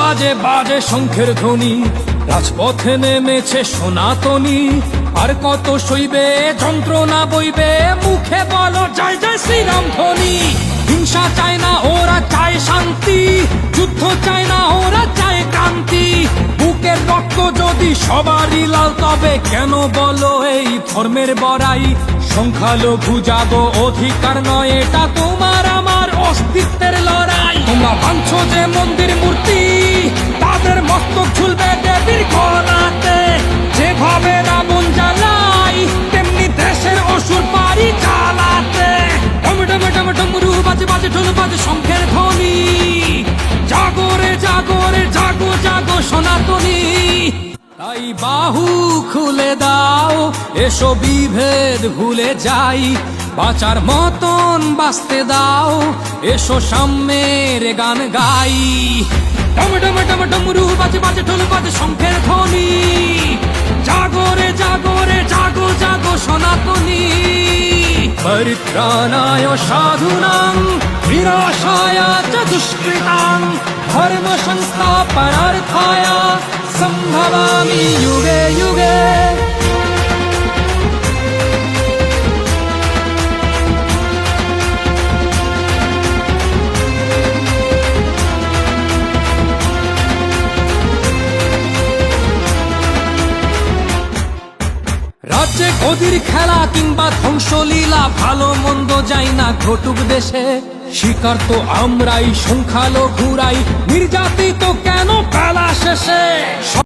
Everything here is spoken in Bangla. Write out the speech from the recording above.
বাজে বাজে শঙ্খের ধ্বনি, রাজপথে নেমেছে সনাতনী। আর কত সইবে যন্ত্রণা বইবে, মুখে বলো জয় জয় শ্রীরাম ধ্বনি। হিংসা চায় না ওরা চায় শান্তি, যুদ্ধ চায় না ওরা চায় ক্রান্তি। বুকের রক্ত যদি সবারই লাল, তবে কেন বলো এই ধর্মের বড়াই? সংখ্যালঘু জাগো, অধিকার নয় এটা তোমার আমার অস্তিত্বের লড়াই। তোমরা ভাঙছো যে মন্দির মূর্তি, তাদের মস্তক ঝুলবে দেবীর গলাতে। যেভাবে রাবণ জ্বালাই, তেমনি দেশের অসুর পারি চালাতে। ডম ডম ডম ডমরু বাজে বাজে ঢোল বাজে শঙ্খের ধ্বনি। জাগো রে জাগো রে জাগো জাগো সনাতনী। তাই বাহু খুলে দাও, এসো বিভেদ ভুলে যাই। বাঁচার মতন বাঁচতে দাও, এসো সাম্যের গান গাই। ডম ডম ডম ডমরু বাজে বাজে ঢোল বাজে শঙ্খের ধ্বনি। জাগো রে জাগো রে জাগো জাগো সনাতনী। পরিত্রাণায় সাধুনাং বিনাশায় চ দুষ্কৃতাং, ধর্ম সংস্থাপনার্থায় সম্ভবামি যুগে যুগে। রাজ্যে গদির খেলা কিংবা ধ্বংসলীলা, ভালো মন্দ যাই না ঘটুক দেশে। শিকার তো আমরাই, সংখ্যালঘুরাই, নির্যাতিত কেন বেলা শেষে।